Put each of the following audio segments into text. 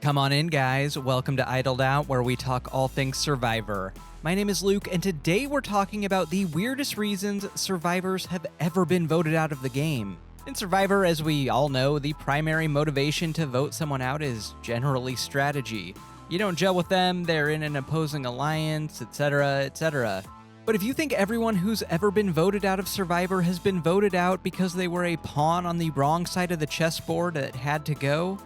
Come on in, guys. Welcome to Idled Out, where we talk all things Survivor. My name is Luke, and today we're talking about the weirdest reasons survivors have ever been voted out of the game. In Survivor, as we all know, the primary motivation to vote someone out is generally strategy. You don't gel with them, they're in an opposing alliance, etc., etc. But if you think everyone who's ever been voted out of Survivor has been voted out because they were a pawn on the wrong side of the chessboard that had to go,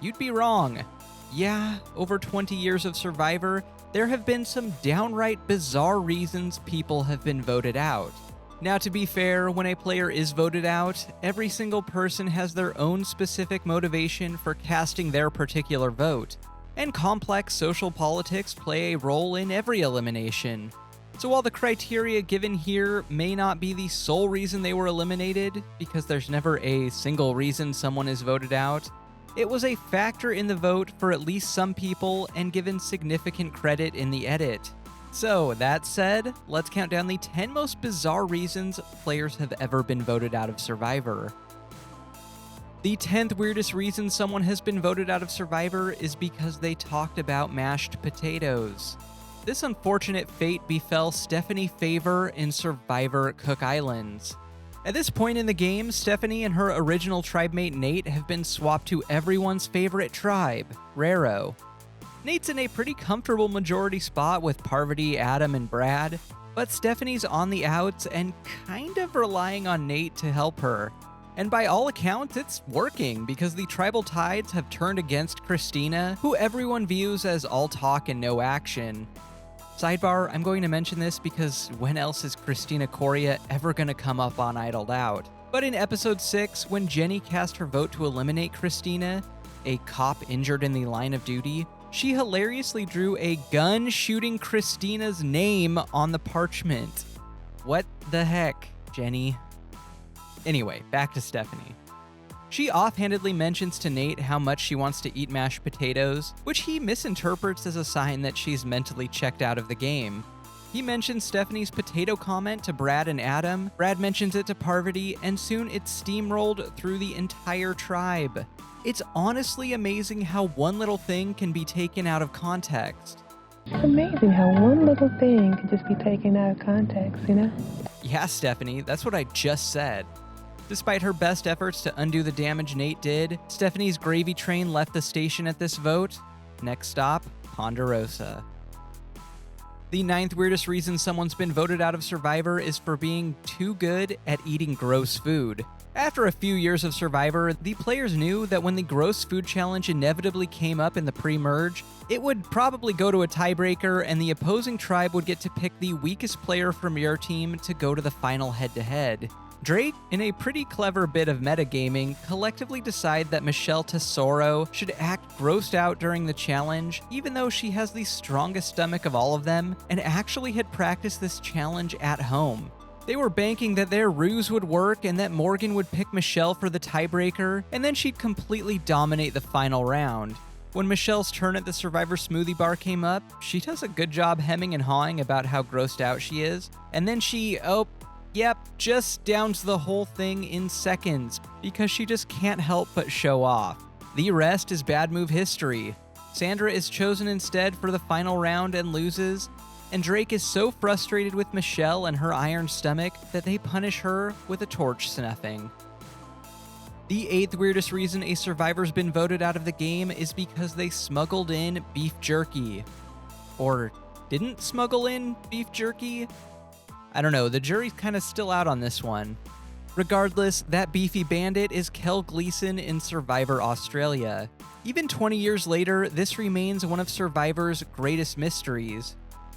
you'd be wrong. Yeah, over 20 years of Survivor, there have been some downright bizarre reasons people have been voted out. Now, to be fair, when a player is voted out, every single person has their own specific motivation for casting their particular vote, and complex social politics play a role in every elimination. So while the criteria given here may not be the sole reason they were eliminated, because there's never a single reason someone is voted out, it was a factor in the vote for at least some people and given significant credit in the edit. So, that said, let's count down the 10 most bizarre reasons players have ever been voted out of Survivor. The 10th weirdest reason someone has been voted out of Survivor is because they talked about mashed potatoes. This unfortunate fate befell Stephanie Favor in Survivor Cook Islands. At this point in the game, Stephanie and her original tribe mate Nate have been swapped to everyone's favorite tribe, Raro. Nate's in a pretty comfortable majority spot with Parvati, Adam, and Brad, but Stephanie's on the outs and kind of relying on Nate to help her. And by all accounts, it's working because the tribal tides have turned against Christina, who everyone views as all talk and no action. Sidebar, I'm going to mention this because when else is Christina Coria ever going to come up on Idled Out? But in episode 6, when Jenny cast her vote to eliminate Christina, a cop injured in the line of duty, she hilariously drew a gun shooting Christina's name on the parchment. What the heck, Jenny? Anyway, back to Stephanie. She offhandedly mentions to Nate how much she wants to eat mashed potatoes, which he misinterprets as a sign that she's mentally checked out of the game. He mentions Stephanie's potato comment to Brad and Adam, Brad mentions it to Parvati, and soon it's steamrolled through the entire tribe. It's honestly amazing how one little thing can be taken out of context. It's amazing how one little thing can just be taken out of context, you know? Yeah, Stephanie, that's what I just said. Despite her best efforts to undo the damage Nate did, Stephanie's gravy train left the station at this vote. Next stop, Ponderosa. The 9th weirdest reason someone's been voted out of Survivor is for being too good at eating gross food. After a few years of Survivor, the players knew that when the gross food challenge inevitably came up in the pre-merge, it would probably go to a tiebreaker and the opposing tribe would get to pick the weakest player from your team to go to the final head-to-head. Drake, in a pretty clever bit of metagaming, collectively decide that Michelle Tesoro should act grossed out during the challenge, even though she has the strongest stomach of all of them, and actually had practiced this challenge at home. They were banking that their ruse would work and that Morgan would pick Michelle for the tiebreaker, and then she'd completely dominate the final round. When Michelle's turn at the Survivor smoothie bar came up, she does a good job hemming and hawing about how grossed out she is, and then she, just downs the whole thing in seconds, because she just can't help but show off. The rest is bad move history. Sandra is chosen instead for the final round and loses, and Drake is so frustrated with Michelle and her iron stomach that they punish her with a torch snuffing. The 8th weirdest reason a survivor's been voted out of the game is because they smuggled in beef jerky. Or didn't smuggle in beef jerky? I don't know, the jury's kind of still out on this one. Regardless, that beefy bandit is Kel Gleeson in Survivor Australia. Even 20 years later, this remains one of Survivor's greatest mysteries.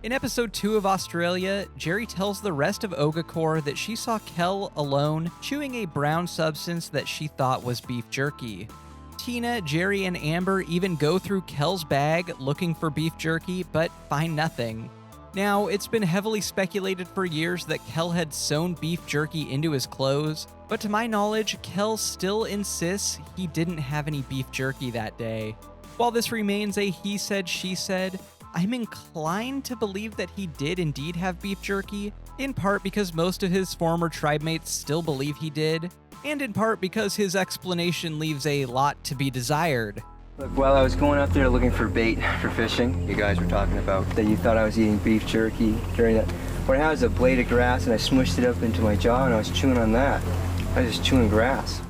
In episode 2 of Australia, Jerry tells the rest of Ogakor that she saw Kel alone chewing a brown substance that she thought was beef jerky. Tina, Jerry, and Amber even go through Kel's bag looking for beef jerky, but find nothing. Now, it's been heavily speculated for years that Kel had sewn beef jerky into his clothes, but to my knowledge, Kel still insists he didn't have any beef jerky that day. While this remains a he said, she said, I'm inclined to believe that he did indeed have beef jerky, in part because most of his former tribe mates still believe he did, and in part because his explanation leaves a lot to be desired. Look, while I was going up there looking for bait for fishing, you guys were talking about that you thought I was eating beef jerky during that. What I had was a blade of grass and I smushed it up into my jaw and I was chewing on that. I was just chewing grass.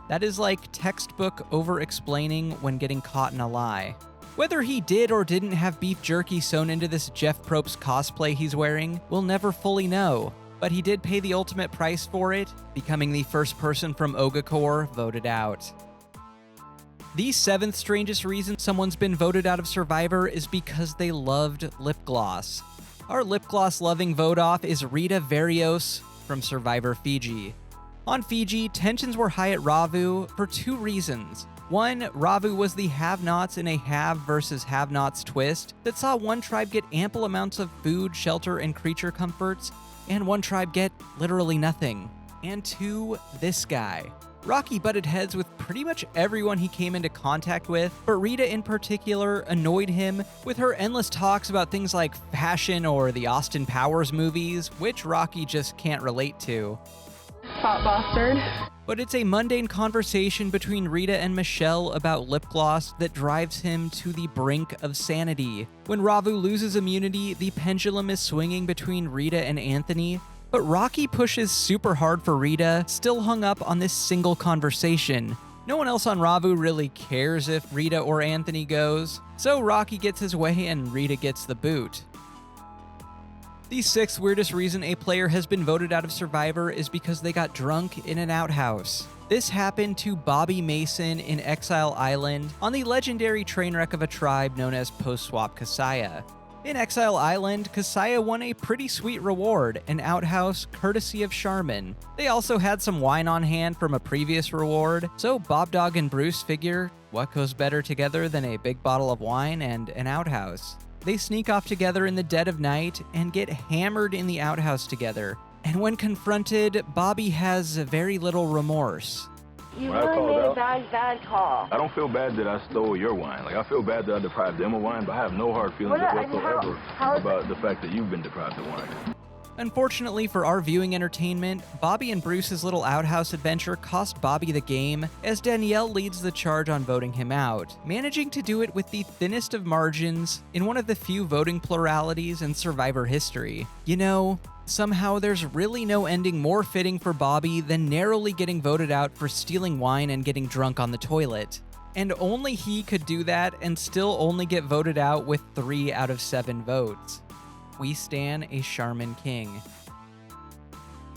That is like textbook over-explaining when getting caught in a lie. Whether he did or didn't have beef jerky sewn into this Jeff Probst cosplay he's wearing, we'll never fully know. But he did pay the ultimate price for it, becoming the first person from Ogakor voted out. The 7th strangest reason someone's been voted out of Survivor is because they loved lip gloss. Our lip gloss loving vote off is Rita Varios from Survivor Fiji. On Fiji, tensions were high at Ravu for 2 reasons. One, Ravu was the have-nots in a have versus have-nots twist that saw one tribe get ample amounts of food, shelter, and creature comforts, and one tribe get literally nothing. And 2, this guy. Rocky butted heads with pretty much everyone he came into contact with, but Rita in particular annoyed him with her endless talks about things like fashion or the Austin Powers movies, which Rocky just can't relate to. Hot bastard. But it's a mundane conversation between Rita and Michelle about lip gloss that drives him to the brink of sanity. When Ravu loses immunity, the pendulum is swinging between Rita and Anthony, but Rocky pushes super hard for Rita, still hung up on this single conversation. No one else on Ravu really cares if Rita or Anthony goes, so Rocky gets his way and Rita gets the boot. The 6th weirdest reason a player has been voted out of Survivor is because they got drunk in an outhouse. This happened to Bobby Mason in Exile Island on the legendary train wreck of a tribe known as Post-Swap Kasaya. In Exile Island, Kasaya won a pretty sweet reward, an outhouse courtesy of Charmin. They also had some wine on hand from a previous reward, so Bob Dog and Bruce figure, what goes better together than a big bottle of wine and an outhouse? They sneak off together in the dead of night and get hammered in the outhouse together. And when confronted, Bobby has very little remorse. You really made a bad call. I don't feel bad that I stole your wine. Like, I feel bad that I deprived them of wine, but I have no hard feelings whatsoever about the fact that you've been deprived of wine. Unfortunately for our viewing entertainment, Bobby and Bruce's little outhouse adventure cost Bobby the game, as Danielle leads the charge on voting him out, managing to do it with the thinnest of margins in one of the few voting pluralities in Survivor history. You know, somehow there's really no ending more fitting for Bobby than narrowly getting voted out for stealing wine and getting drunk on the toilet. And only he could do that and still only get voted out with 3 out of 7 votes. We stan a Charmin King.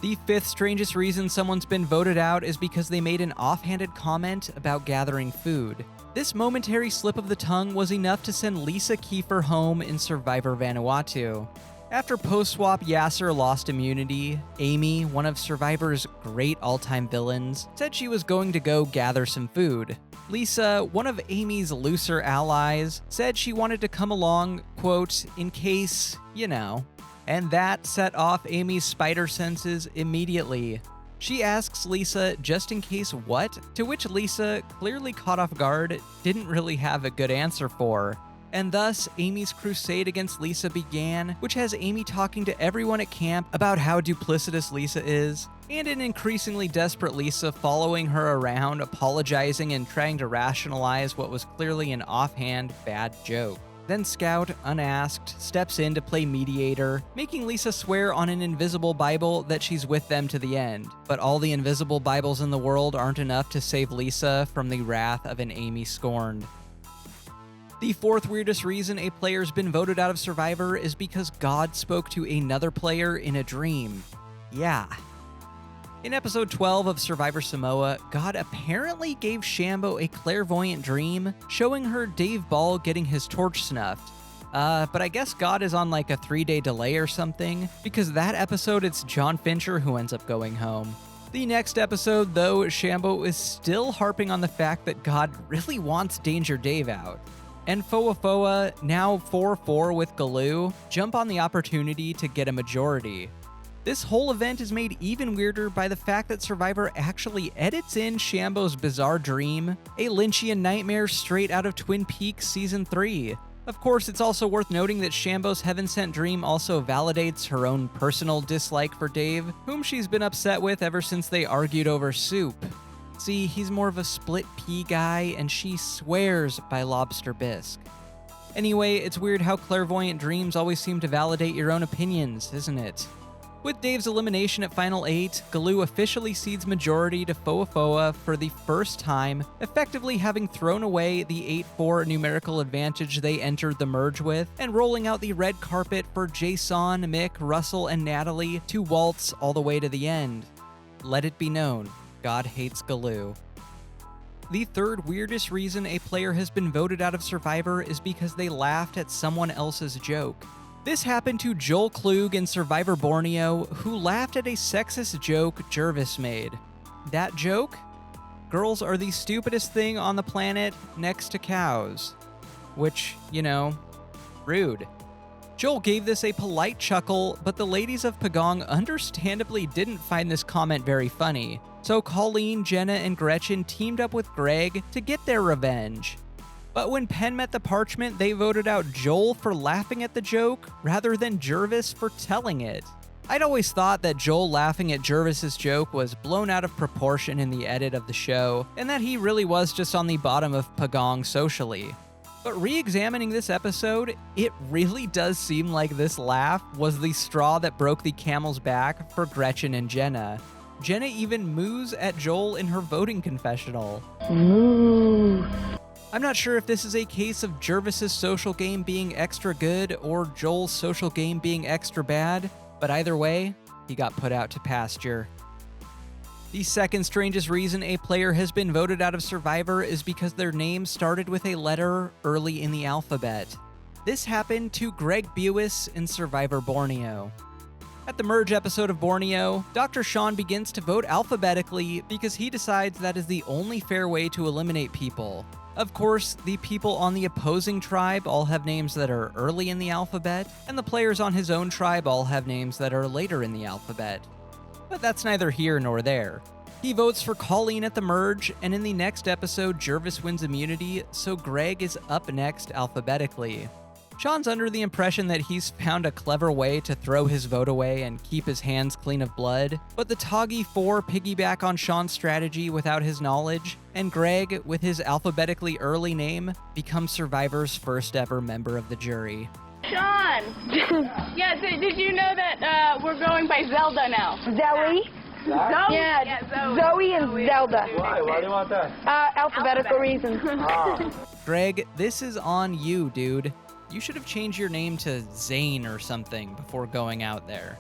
The 5th strangest reason someone's been voted out is because they made an offhanded comment about gathering food. This momentary slip of the tongue was enough to send Lisa Kiefer home in Survivor Vanuatu. After post-swap Yasser lost immunity, Amy, one of Survivor's great all-time villains, said she was going to go gather some food. Lisa, one of Amy's looser allies, said she wanted to come along, quote, in case, you know. And that set off Amy's spider senses immediately. She asks Lisa, just in case what? To which Lisa, clearly caught off guard, didn't really have a good answer for. And thus, Amy's crusade against Lisa began, which has Amy talking to everyone at camp about how duplicitous Lisa is, and an increasingly desperate Lisa following her around, apologizing and trying to rationalize what was clearly an offhand bad joke. Then Scout, unasked, steps in to play mediator, making Lisa swear on an invisible Bible that she's with them to the end. But all the invisible Bibles in the world aren't enough to save Lisa from the wrath of an Amy scorned. The 4th weirdest reason a player's been voted out of Survivor is because God spoke to another player in a dream. Yeah. In episode 12 of Survivor Samoa, God apparently gave Shambo a clairvoyant dream, showing her Dave Ball getting his torch snuffed. But I guess God is on like a 3-day delay or something, because that episode it's John Fincher who ends up going home. The next episode, though, Shambo is still harping on the fact that God really wants Danger Dave out. And Foa, now 4-4 with Galoo, jump on the opportunity to get a majority. This whole event is made even weirder by the fact that Survivor actually edits in Shambo's bizarre dream, a Lynchian nightmare straight out of Twin Peaks Season 3. Of course, it's also worth noting that Shambo's heaven-sent dream also validates her own personal dislike for Dave, whom she's been upset with ever since they argued over soup. See, he's more of a split pea guy, and she swears by lobster bisque. Anyway, it's weird how clairvoyant dreams always seem to validate your own opinions, isn't it? With Dave's elimination at Final 8, Galoo officially cedes majority to Foafoa for the first time, effectively having thrown away the 8-4 numerical advantage they entered the merge with, and rolling out the red carpet for Jason, Mick, Russell, and Natalie to waltz all the way to the end. Let it be known, God hates Galoo. The third weirdest reason a player has been voted out of Survivor is because they laughed at someone else's joke. This happened to Joel Klug in Survivor Borneo, who laughed at a sexist joke Jervis made. That joke? Girls are the stupidest thing on the planet next to cows. Which, rude. Joel gave this a polite chuckle, but the ladies of Pagong understandably didn't find this comment very funny. So Colleen, Jenna, and Gretchen teamed up with Greg to get their revenge. But when Penn met the Parchment, they voted out Joel for laughing at the joke rather than Jervis for telling it. I'd always thought that Joel laughing at Jervis's joke was blown out of proportion in the edit of the show, and that he really was just on the bottom of Pagong socially. But re-examining this episode, it really does seem like this laugh was the straw that broke the camel's back for Gretchen and Jenna. Jenna even moos at Joel in her voting confessional. Moo. I'm not sure if this is a case of Jervis's social game being extra good or Joel's social game being extra bad, but either way, he got put out to pasture. The second strangest reason a player has been voted out of Survivor is because their name started with a letter early in the alphabet. This happened to Greg Buis in Survivor Borneo. At the merge episode of Borneo, Dr. Sean begins to vote alphabetically because he decides that is the only fair way to eliminate people. Of course, the people on the opposing tribe all have names that are early in the alphabet, and the players on his own tribe all have names that are later in the alphabet. But that's neither here nor there. He votes for Colleen at the merge, and in the next episode, Jervis wins immunity, so Greg is up next alphabetically. Sean's under the impression that he's found a clever way to throw his vote away and keep his hands clean of blood, but the Toggy 4 piggyback on Sean's strategy without his knowledge, and Greg, with his alphabetically early name, becomes Survivor's first ever member of the jury. Sean! Yeah, did you know that we're going by Zelda now? Zoe? Zoe? Yeah, Zoe and Zelda. Why? Why do you want that? Alphabetical reasons. Greg, this is on you, dude. You should have changed your name to Zane or something before going out there.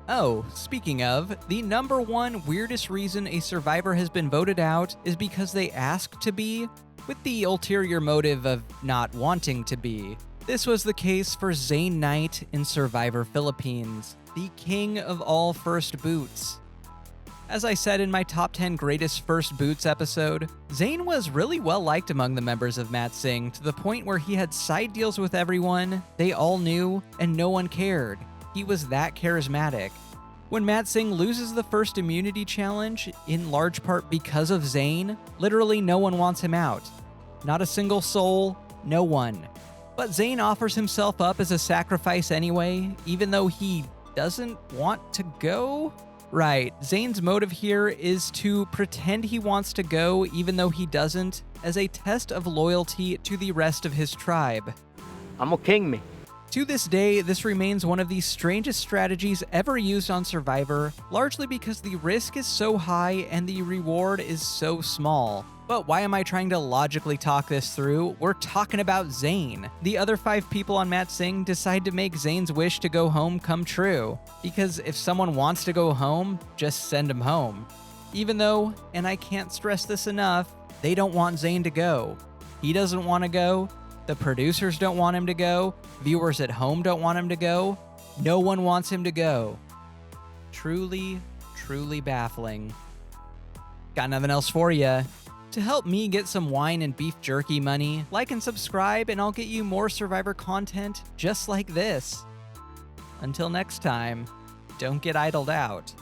Oh, speaking of, the number one weirdest reason a survivor has been voted out is because they asked to be, with the ulterior motive of not wanting to be. This was the case for Zane Knight in Survivor Philippines, the king of all first boots. As I said in my top 10 greatest first boots episode, Zane was really well liked among the members of Mat Sing to the point where he had side deals with everyone, they all knew, and no one cared. He was that charismatic. When Mat Sing loses the first immunity challenge, in large part because of Zane, literally no one wants him out. Not a single soul, no one. But Zane offers himself up as a sacrifice anyway, even though he doesn't want to go? Right, Zane's motive here is to pretend he wants to go even though he doesn't, as a test of loyalty to the rest of his tribe. I'm gonna king me. To this day, this remains one of the strangest strategies ever used on Survivor, largely because the risk is so high and the reward is so small. But why am I trying to logically talk this through? We're talking about Zane. The other 5 people on Mat Sing decide to make Zane's wish to go home come true. Because if someone wants to go home, just send him home. Even though, and I can't stress this enough, they don't want Zane to go. He doesn't want to go. The producers don't want him to go. Viewers at home don't want him to go. No one wants him to go. Truly, truly baffling. Got nothing else for you. To help me get some wine and beef jerky money, like and subscribe and I'll get you more Survivor content just like this. Until next time, don't get idled out.